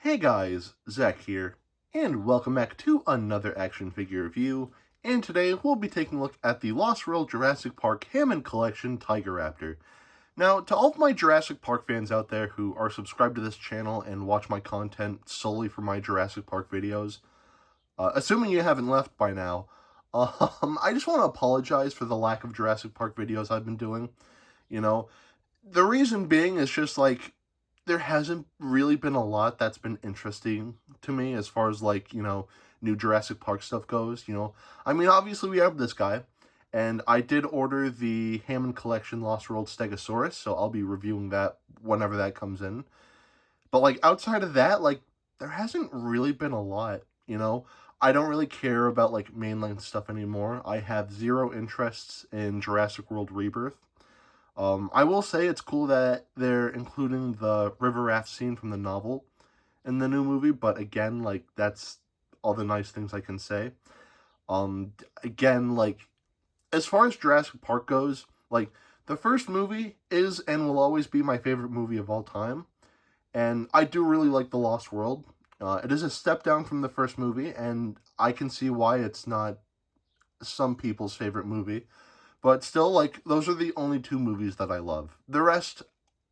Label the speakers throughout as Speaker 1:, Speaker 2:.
Speaker 1: Hey guys, Zack here, and welcome back to another action figure review, and today we'll be taking a look at the Lost World Jurassic Park Hammond Collection Tiger Raptor. Now, to all of my Jurassic Park fans out there who are subscribed to this channel and watch my content solely for my Jurassic Park videos, assuming you haven't left by now, I just want to apologize for the lack of Jurassic Park videos I've been doing. You know, the reason being is just like, there hasn't really been a lot that's been interesting to me as far as like, new Jurassic Park stuff goes, I mean, obviously we have this guy, and I did order the Hammond Collection Lost World Stegosaurus, so I'll be reviewing that whenever that comes in. But like outside of that, like there hasn't really been a lot. I don't really care about like mainline stuff anymore. I have zero interests in Jurassic World Rebirth. I will say it's cool that they're including the river raft scene from the novel in the new movie, but again, like, that's all the nice things I can say. Again, like, as far as Jurassic Park goes, like, the first movie is and will always be my favorite movie of all time, and I do really like The Lost World. It is a step down from the first movie, and I can see why it's not some people's favorite movie. But still, like, those are the only two movies that I love. The rest,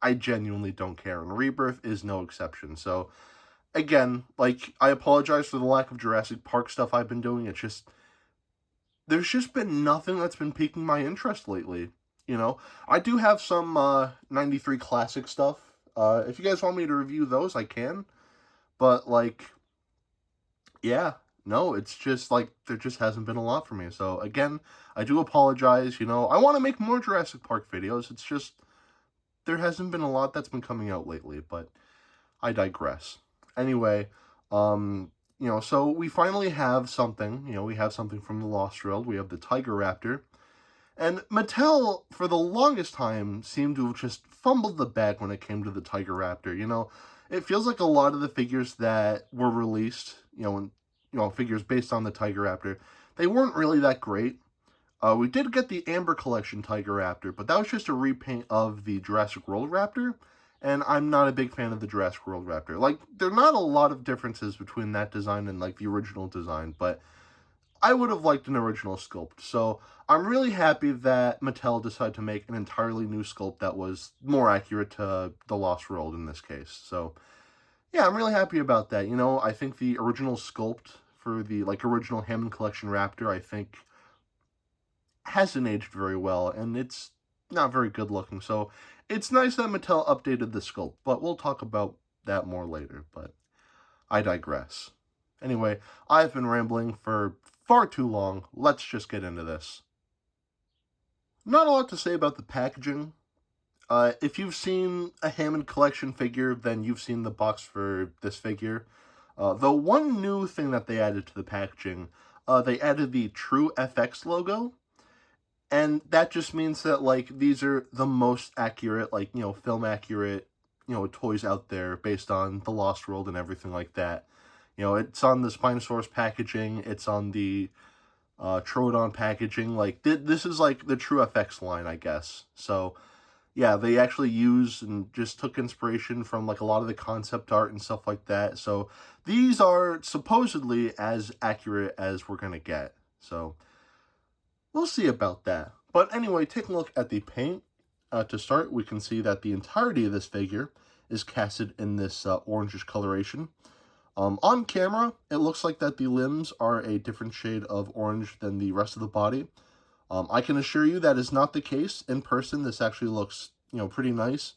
Speaker 1: I genuinely don't care, and Rebirth is no exception. So, again, like, I apologize for the lack of Jurassic Park stuff I've been doing. It's just, there's just been nothing that's been piquing my interest lately. I do have some 93 classic stuff. If you guys want me to review those, I can. But, like, yeah, no, it's just like there just hasn't been a lot for me. So again, I do apologize. I want to make more Jurassic Park videos. It's just there hasn't been a lot that's been coming out lately, but I digress. Anyway, so we finally have something. We have something from the Lost World. We have the Tiger Raptor. And Mattel, for the longest time, seemed to have just fumbled the bag when it came to the Tiger Raptor. It feels like a lot of the figures that were released, figures based on the Tiger Raptor, they weren't really that great. We did get the Amber Collection Tiger Raptor, but that was just a repaint of the Jurassic World Raptor, and I'm not a big fan of the Jurassic World Raptor. Like, there are not a lot of differences between that design and, like, the original design, but I would have liked an original sculpt. So I'm really happy that Mattel decided to make an entirely new sculpt that was more accurate to the Lost World in this case. So yeah, I'm really happy about that. I think the original sculpt for the like original Hammond Collection Raptor, I think, hasn't aged very well, and it's not very good looking. So it's nice that Mattel updated the sculpt, but we'll talk about that more later. But I digress. Anyway, I've been rambling for far too long. Let's just get into this. Not a lot to say about the packaging. If you've seen a Hammond Collection figure, then you've seen the box for this figure. The one new thing that they added to the packaging, they added the True FX logo. And that just means that, like, these are the most accurate, like, film accurate, toys out there based on the Lost World and everything like that. It's on the Spinosaurus packaging, it's on the Troodon packaging. Like, this is like the True FX line, I guess. So yeah, they actually used and just took inspiration from like a lot of the concept art and stuff like that. So these are supposedly as accurate as we're gonna get. So we'll see about that. But anyway, taking a look at the paint. To start, we can see that the entirety of this figure is casted in this orangish coloration. On camera, it looks like that the limbs are a different shade of orange than the rest of the body. I can assure you that is not the case. In person, this actually looks, pretty nice.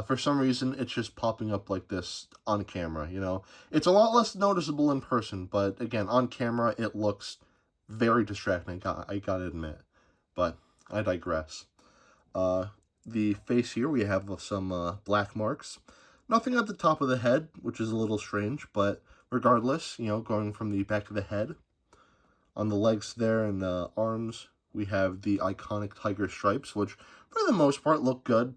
Speaker 1: For some reason, it's just popping up like this on camera, It's a lot less noticeable in person, but again, on camera, it looks very distracting, I gotta admit. But I digress. The face here, we have some black marks. Nothing at the top of the head, which is a little strange, but regardless, going from the back of the head. On the legs there and the arms, we have the iconic tiger stripes, which for the most part look good.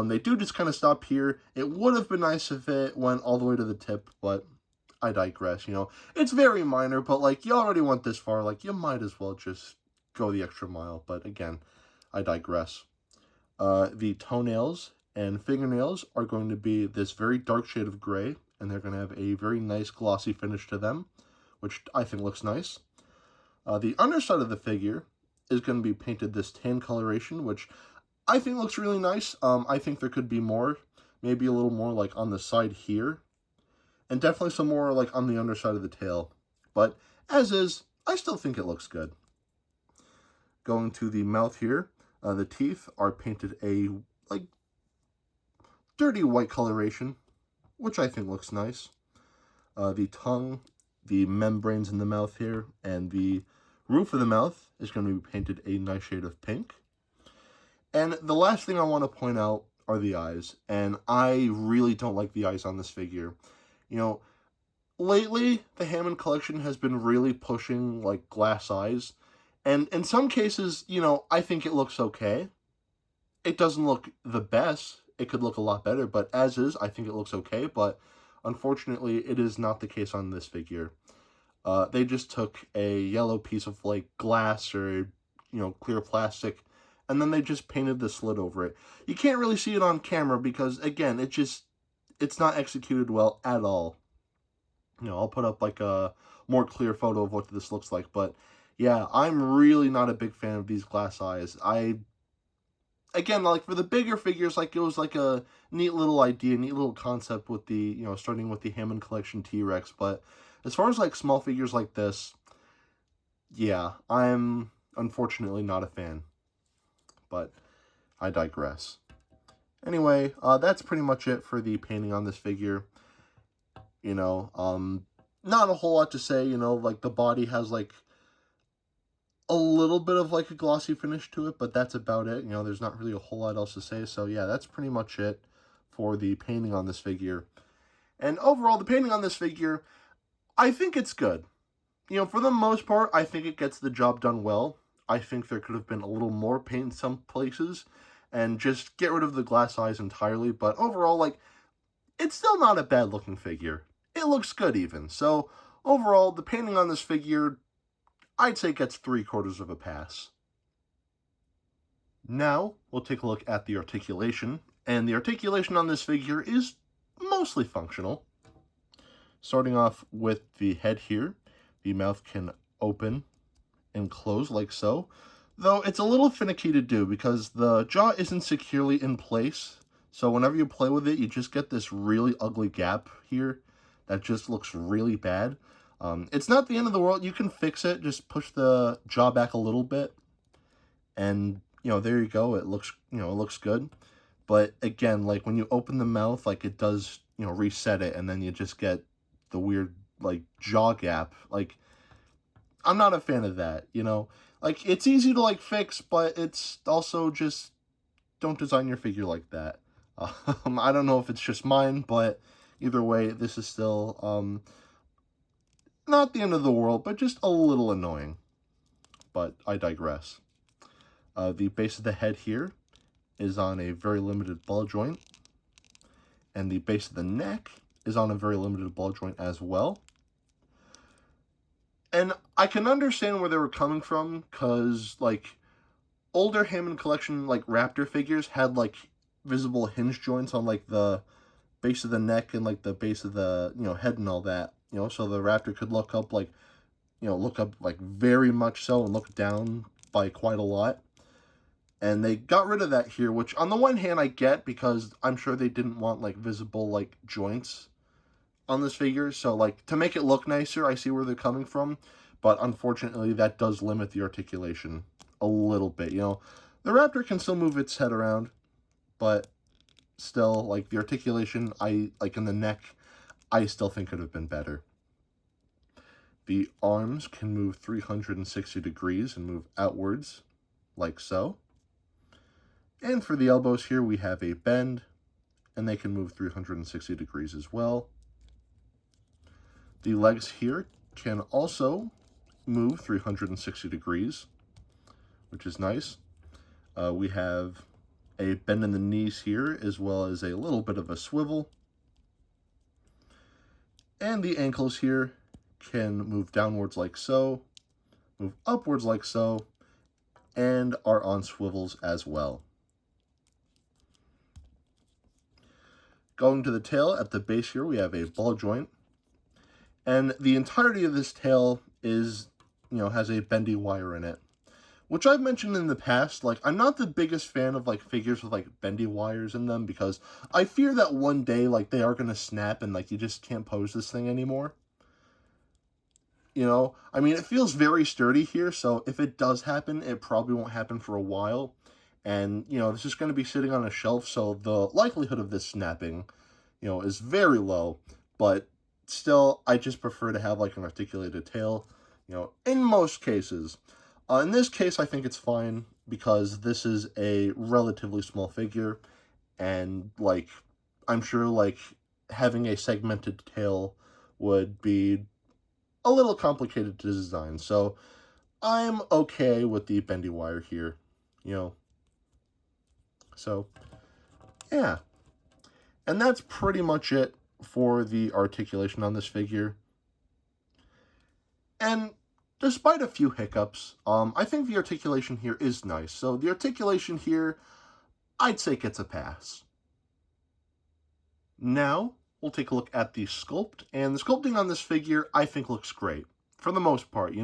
Speaker 1: They do just kind of stop here. It would have been nice if it went all the way to the tip, but I digress, It's very minor, but, like, you already went this far, like, you might as well just go the extra mile. But again, I digress. The toenails and fingernails are going to be this very dark shade of gray and they're going to have a very nice glossy finish to them, which I think looks nice. The underside of the figure is going to be painted this tan coloration, which I think looks really nice. I think there could be more, maybe a little more like on the side here, and definitely some more like on the underside of the tail. But as is, I still think it looks good. Going to the mouth here, the teeth are painted a like dirty white coloration, which I think looks nice. The tongue, the membranes in the mouth here, and the roof of the mouth is going to be painted a nice shade of pink. And the last thing I want to point out are the eyes, and I really don't like the eyes on this figure. You know, lately the Hammond collection has been really pushing like glass eyes, and in some cases, you know, I think it looks okay. It doesn't look the best. It could look a lot better, but as is, I think it looks okay, but unfortunately, it is not the case on this figure. They just took a yellow piece of like glass or, you know, clear plastic, and then they just painted the slit over it. You can't really see it on camera because, again, it's not executed well at all. You know, I'll put up like a more clear photo of what this looks like, but yeah, I'm really not a big fan of these glass eyes. Again, like for the bigger figures, like it was like a neat little idea, neat little concept with the, you know, starting with the Hammond collection T-Rex, but as far as like small figures like this, yeah, I'm unfortunately not a fan, but I digress. Anyway, that's pretty much it for the painting on this figure. You know, not a whole lot to say, you know, like the body has like a little bit of like a glossy finish to it, but that's about it. You know, there's not really a whole lot else to say. So yeah, that's pretty much it for the painting on this figure. And overall, the painting on this figure, I think it's good. You know, for the most part, I think it gets the job done well. I think there could have been a little more paint in some places and just get rid of the glass eyes entirely. But overall, like, it's still not a bad looking figure. It looks good even. So overall, the painting on this figure, I'd say gets 3/4 of a pass. Now, we'll take a look at the articulation. And the articulation on this figure is mostly functional. Starting off with the head here, the mouth can open and close like so. Though it's a little finicky to do because the jaw isn't securely in place. So whenever you play with it, you just get this really ugly gap here that just looks really bad. It's not the end of the world. You can fix it. Just push the jaw back a little bit. And, you know, there you go. It looks, you know, it looks good. But again, like when you open the mouth, like it does, you know, reset it. And then you just get the weird, like, jaw gap. Like, I'm not a fan of that, you know? Like, it's easy to, like, fix, but it's also just, don't design your figure like that. I don't know if it's just mine, but either way, this is still, not the end of the world, but just a little annoying. But I digress. The base of the head here is on a very limited ball joint. And the base of the neck is on a very limited ball joint as well. And I can understand where they were coming from, because, like, older Hammond collection, like, Raptor figures had, like, visible hinge joints on, like, the base of the neck and, like, the base of the, you know, head and all that. You know, so the Raptor could look up, like, you know, look up, like, very much so and look down by quite a lot. And they got rid of that here, which on the one hand I get, because I'm sure they didn't want, like, visible, like, joints on this figure. So, like, to make it look nicer, I see where they're coming from. But unfortunately, that does limit the articulation a little bit. You know, the Raptor can still move its head around, but still, like, the articulation, like, in the neck, I still think could have been better. The arms can move 360 degrees and move outwards, like so. And for the elbows here, we have a bend, and they can move 360 degrees as well. The legs here can also move 360 degrees, which is nice. We have a bend in the knees here, as well as a little bit of a swivel. And the ankles here can move downwards like so, move upwards like so, and are on swivels as well. Going to the tail, at the base here, we have a ball joint. And the entirety of this tail is, has a bendy wire in it. Which I've mentioned in the past, like, I'm not the biggest fan of, like, figures with, like, bendy wires in them, because I fear that one day, like, they are going to snap and, like, you just can't pose this thing anymore. I mean, it feels very sturdy here, so if it does happen, it probably won't happen for a while. And, this is going to be sitting on a shelf, so the likelihood of this snapping, is very low. But still, I just prefer to have, like, an articulated tail, in most cases. In this case, I think it's fine, because this is a relatively small figure, and, like, I'm sure, like, having a segmented tail would be a little complicated to design, so I'm okay with the bendy wire here, So, yeah. And that's pretty much it for the articulation on this figure. And despite a few hiccups, I think the articulation here is nice. So the articulation here, I'd say gets a pass. Now, we'll take a look at the sculpt, and the sculpting on this figure, I think, looks great. For the most part,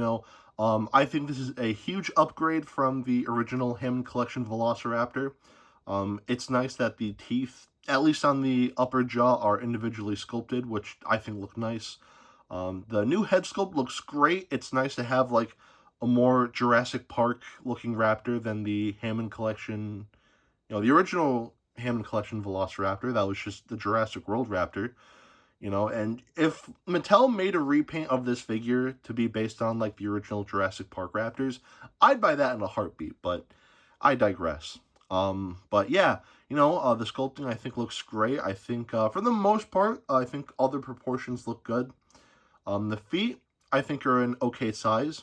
Speaker 1: I think this is a huge upgrade from the original Hammond Collection Velociraptor. It's nice that the teeth, at least on the upper jaw, are individually sculpted, which I think look nice. The new head sculpt looks great. It's nice to have, like, a more Jurassic Park-looking raptor than the Hammond Collection, the original Hammond Collection Velociraptor. That was just the Jurassic World Raptor, and if Mattel made a repaint of this figure to be based on, like, the original Jurassic Park Raptors, I'd buy that in a heartbeat, but I digress. But yeah, the sculpting, I think, looks great. I think, for the most part, I think all the proportions look good. The feet, I think, are an okay size,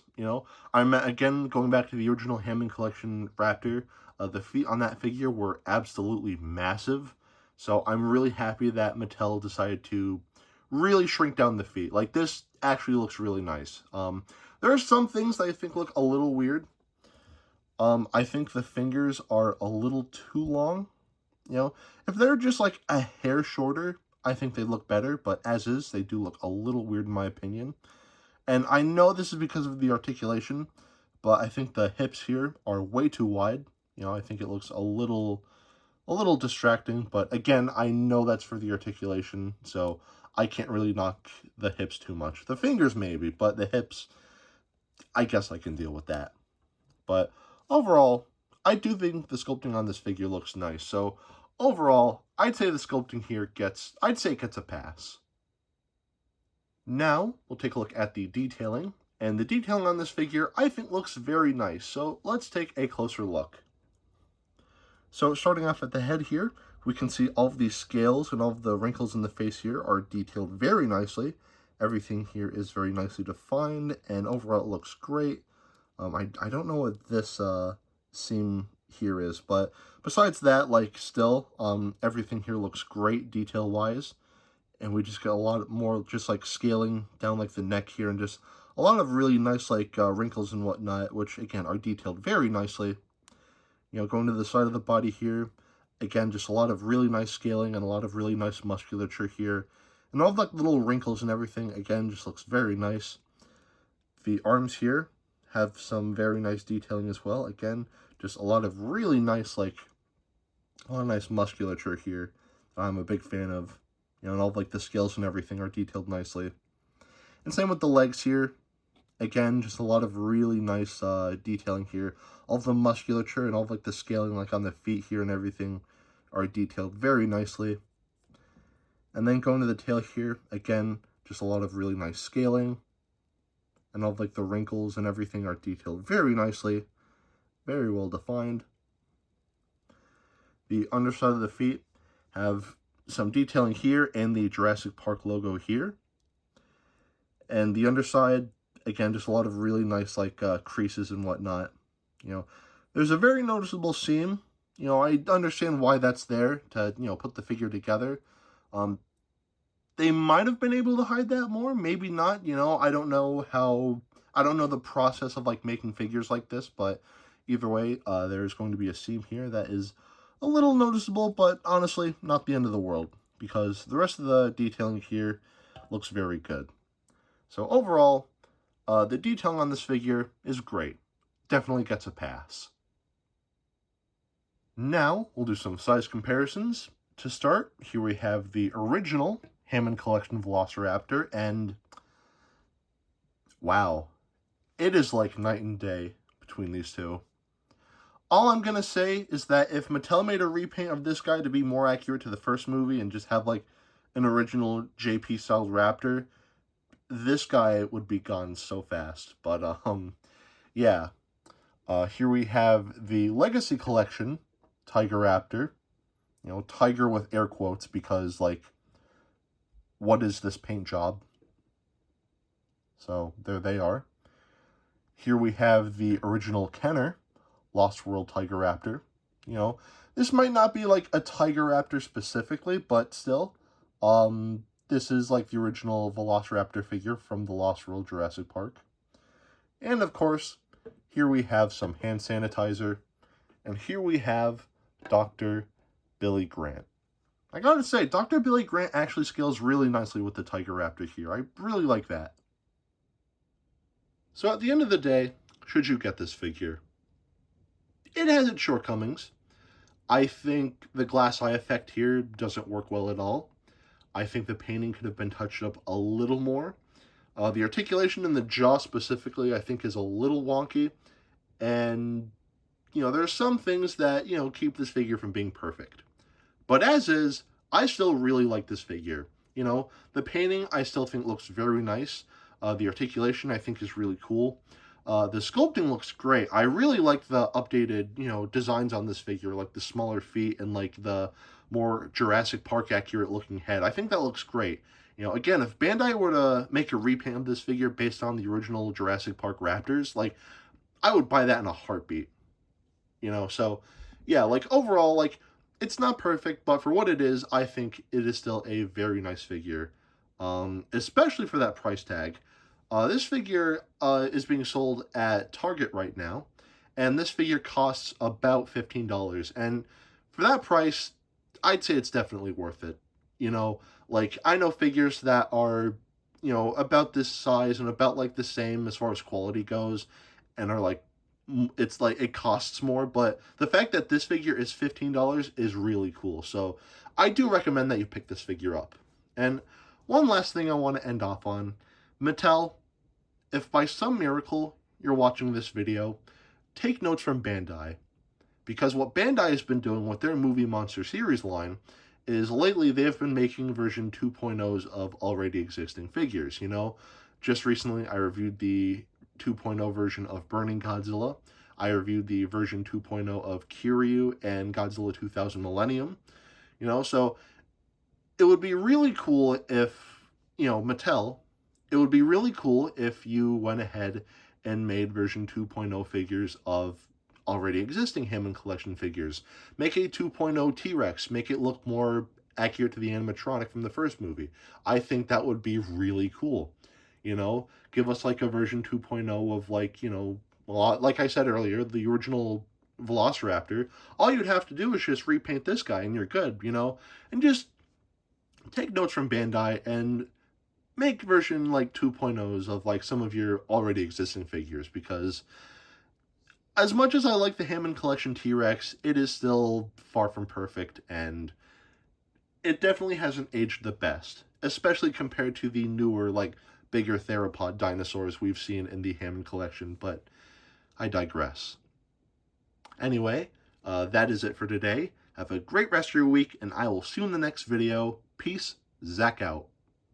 Speaker 1: I'm, again, going back to the original Hammond Collection Raptor, the feet on that figure were absolutely massive, so I'm really happy that Mattel decided to really shrink down the feet. Like, this actually looks really nice. There are some things that I think look a little weird. I think the fingers are a little too long, If they're just, like, a hair shorter, I think they look better, but as is, they do look a little weird in my opinion. And I know this is because of the articulation, but I think the hips here are way too wide. I think it looks a little distracting, but again, I know that's for the articulation, so I can't really knock the hips too much. The fingers maybe, but the hips, I guess I can deal with that. But overall, I do think the sculpting on this figure looks nice, so overall, I'd say the sculpting here gets a pass. Now, we'll take a look at the detailing, and the detailing on this figure, I think, looks very nice, so let's take a closer look. So, starting off at the head here, we can see all of these scales and all of the wrinkles in the face here are detailed very nicely. Everything here is very nicely defined, and overall it looks great. I don't know what this seam here is, but besides that, like, still, everything here looks great detail-wise. And we just get a lot more just, like, scaling down, like, the neck here, and just a lot of really nice, like, wrinkles and whatnot, which, again, are detailed very nicely. Going to the side of the body here, again, just a lot of really nice scaling and a lot of really nice musculature here. And all of, like, little wrinkles and everything, again, just looks very nice. The arms here have some very nice detailing as well. Again, just a lot of really nice, like, a lot of nice musculature here that I'm a big fan of. And all of, like, the scales and everything are detailed nicely. And same with the legs here. Again, just a lot of really nice detailing here. All of the musculature and all of, like, the scaling, like, on the feet here and everything are detailed very nicely. And then going to the tail here, again, just a lot of really nice scaling. And all of, like, the wrinkles and everything are detailed very nicely. Very well defined. The underside of the feet have some detailing here and the Jurassic Park logo here. And the underside, again, just a lot of really nice, like, creases and whatnot. There's a very noticeable seam. I understand why that's there to, put the figure together. They might have been able to hide that more, maybe not. I don't know the process of, like, making figures like this, but either way, there's going to be a seam here that is a little noticeable, but honestly, not the end of the world. because the rest of the detailing here looks very good. So overall, the detailing on this figure is great. Definitely gets a pass. Now, we'll do some size comparisons. To start, here we have the original Hammond Collection Velociraptor, and wow, it is like night and day between these two. All I'm going to say is that if Mattel made a repaint of this guy to be more accurate to the first movie and just have like an original JP-style Raptor, this guy would be gone so fast. But, yeah. Here we have the Legacy Collection Tiger Raptor. You know, tiger with air quotes because, like, what is this paint job? So, there they are. Here we have the original Kenner Lost World Tiger Raptor. You know, this might not be like a Tiger Raptor specifically, but still, this is like the original Velociraptor figure from the Lost World Jurassic Park. And of course, here we have some hand sanitizer, and here we have Dr. Billy Grant. I gotta say, Dr. Billy Grant actually scales really nicely with the Tiger Raptor here. I really like that. So at the end of the day, should you get this figure? It has its shortcomings. I think the glass eye effect here doesn't work well at all. I think the painting could have been touched up a little more. The articulation in the jaw specifically, I think, is a little wonky. And, you know, there are some things that, you know, keep this figure from being perfect. But as is, I still really like this figure. You know, the painting I still think looks very nice. The articulation I think is really cool. The sculpting looks great. I really like the updated, you know, designs on this figure, like the smaller feet and like the more Jurassic Park accurate looking head. I think that looks great. You know, again, if Bandai were to make a repaint of this figure based on the original Jurassic Park Raptors, like, I would buy that in a heartbeat. You know, so, yeah, like, overall, like, it's not perfect, but for what it is, I think it is still a very nice figure, especially for that price tag. This figure is being sold at Target right now, and this figure costs about $15. And for that price, I'd say it's definitely worth it. You know, like, I know figures that are, you know, about this size and about, like, the same as far as quality goes, and are, like, it's like, it costs more, but the fact that this figure is $15 is really cool. So, I do recommend that you pick this figure up. And one last thing I want to end off on. Mattel, if by some miracle you're watching this video, take notes from Bandai. Because what Bandai has been doing with their Movie Monster series line is lately they've been making version 2.0s of already existing figures, you know? Just recently I reviewed the 2.0 version of Burning Godzilla. I reviewed the version 2.0 of Kiryu and Godzilla 2000 Millennium. You know, so it would be really cool if, you know, Mattel, it would be really cool if you went ahead and made version 2.0 figures of already existing Hammond Collection figures. Make a 2.0 T-Rex. Make it look more accurate to the animatronic from the first movie. I think that would be really cool. You know, give us like a version 2.0 of, like, you know, like I said earlier, the original Velociraptor. All you'd have to do is just repaint this guy and you're good, you know? And just take notes from Bandai and make version like 2.0s of like some of your already existing figures, because as much as I like the Hammond Collection T-Rex, it is still far from perfect, and it definitely hasn't aged the best, especially compared to the newer, like, bigger theropod dinosaurs we've seen in the Hammond Collection, but I digress. Anyway, that is it for today. Have a great rest of your week, and I will see you in the next video. Peace, Zack out.